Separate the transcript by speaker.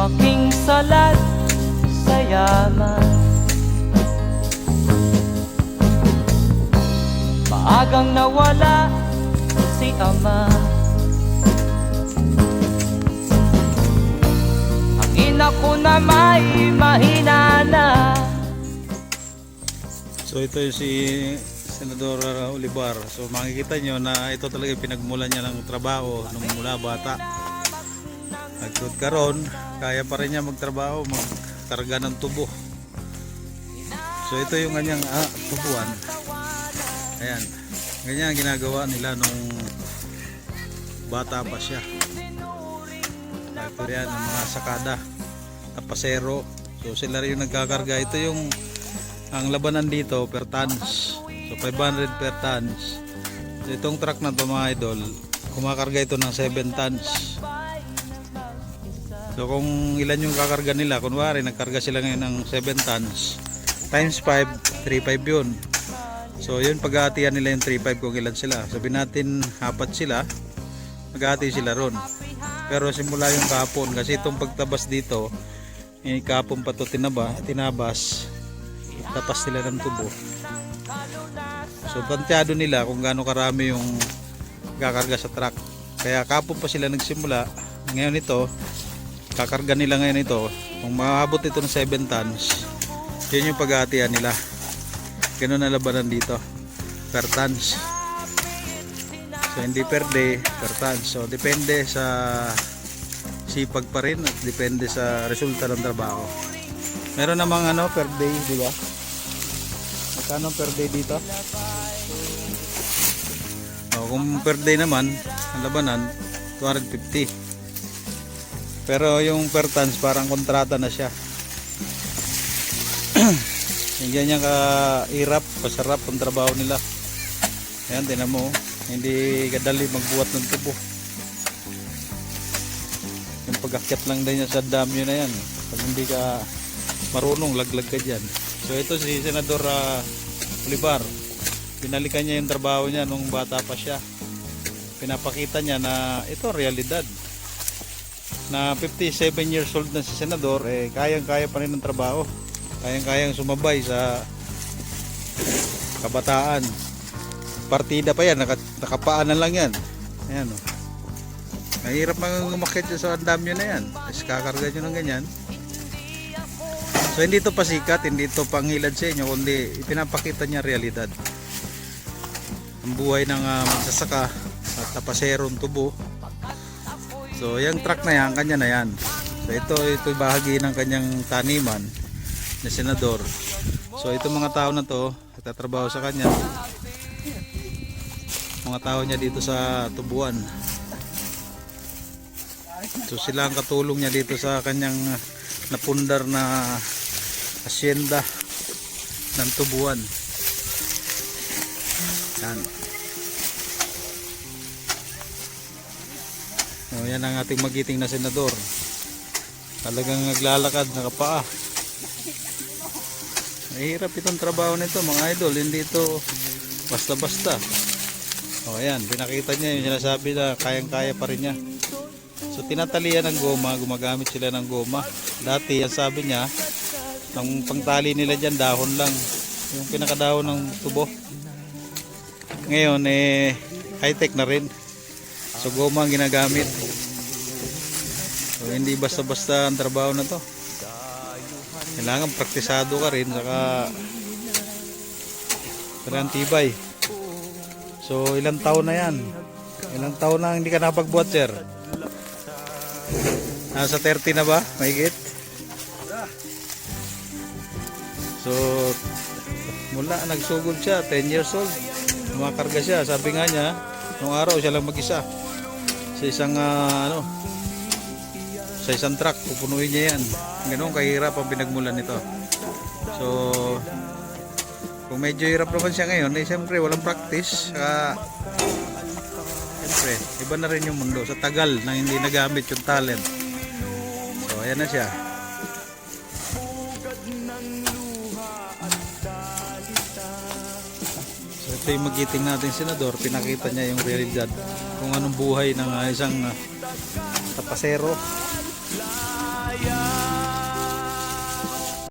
Speaker 1: lumaking salat sa yaman. Maagang nawala si ama. Ang ina ko na may mahina na.
Speaker 2: So ito yung si Senador Olivar. So makikita nyo na ito talaga yung pinagmulan niya ng trabaho nung mula bata. Nagtut karon, kaya pa rin niya magtrabaho, magkarga ng tubo. So ito yung kanyang tubuan. Ayan, ganyan ginagawa nila nung bata pa siya. Ito yan ang mga sakada, tapasero. So sila rin yung nagkakarga. Ito yung ang labanan dito per tons. So 500 per tons. So itong truck na to mga idol, kumakarga ito ng 7 tons. So kung ilan yung kakarga nila, kunwari nagkarga sila ngayon ng 7 tons times 5, 3.5 yun. So yun, pag-aatihan nila yung 3.5 kung ilan sila. Sabihin natin apat sila, mag-aati sila ron. Pero simula yung kahapon, kasi itong pagtabas dito, kahapon pa to tinabas, tapas nila ng tubo. So tantyado nila kung gaano karami yung kakarga sa truck. Kaya kahapon pa sila nagsimula. Ngayon ito, kakarga nila ngayon ito. Kung maabot ito ng 7 tons, yun yung pag-aatihan nila. Ganun na labanan dito per tons. So hindi per day, per tons. So depende sa sipag pa rin at depende sa resulta ng trabaho. Meron namang per day, di ba? Magkano per day dito? Kung per day naman ang labanan 250. Pero yung per tons parang kontrata na siya. Hindi niya kahirap, pasarap ang trabaho nila. Ayan, tinan mo, hindi kadali magbuhat ng tubo. Yung pag-akyat lang din niya sa dam yun na yan. Pag hindi ka marunong, laglag ka dyan. So ito si Senador Olivar, pinalikan niya yung trabaho niya nung bata pa siya. Pinapakita niya na ito ang realidad. Na 57 years old na si Senador, kayang-kaya pa rin ng trabaho. Kayang-kayang sumabay sa kabataan. Partida pa yan, nakapaanan lang yan. Ayan o. Mahirap mang umakyat sa dam yun na yan. Tapos kakarga nyo ng ganyan. So hindi ito pasikat, hindi ito panghilad sa inyo, kundi ipinapakita niya realidad. Ang buhay ng magsasaka at tapaserong tubo. So yung truck na yan, kanya na yan. So ito bahagi ng kanyang taniman na senador. So itong mga tao na to, nagtatrabaho sa kanya. Mga tao niya dito sa tubuan. So sila ang katulong niya dito sa kanyang napundar na asyenda ng tubuan. Yan. So yan ang ating magiting na senador. Talagang naglalakad, nakapaa. Mahirap itong trabaho nito mga idol, hindi ito basta-basta. O ayan, pinakita niya yung sinasabi na kayang-kaya pa rin niya. So tinatalian ng goma, gumagamit sila ng goma. Dati ang sabi niya, ang pangtali nila dyan dahon lang, yung pinakadahon ng tubo. Ngayon high-tech na rin. So goma ang ginagamit. So hindi basta-basta ang trabaho na to. Kailangan praktisado ka rin, saka talagang tibay. So ilang taon na yan? Ilang taon na hindi ka nakapagbuhat, sir? Nasa 30 na ba? Mahigit? So mula nagsugod siya, 10 years old, kumakarga siya. Sabi nga niya, nung araw siya lang mag-isa sa isang sa isang truck, pupunuin niya yan. Ganoon kahirap ang pinagmulan nito. So kung medyo hirap naman siya ngayon, siyempre walang practice, siyempre iba na rin yung mundo sa tagal na hindi nagamit yung talent. So ayan na siya. So ito yung magiting natin senador, pinakita niya yung realidad kung anong buhay ng isang tapasero
Speaker 1: Layas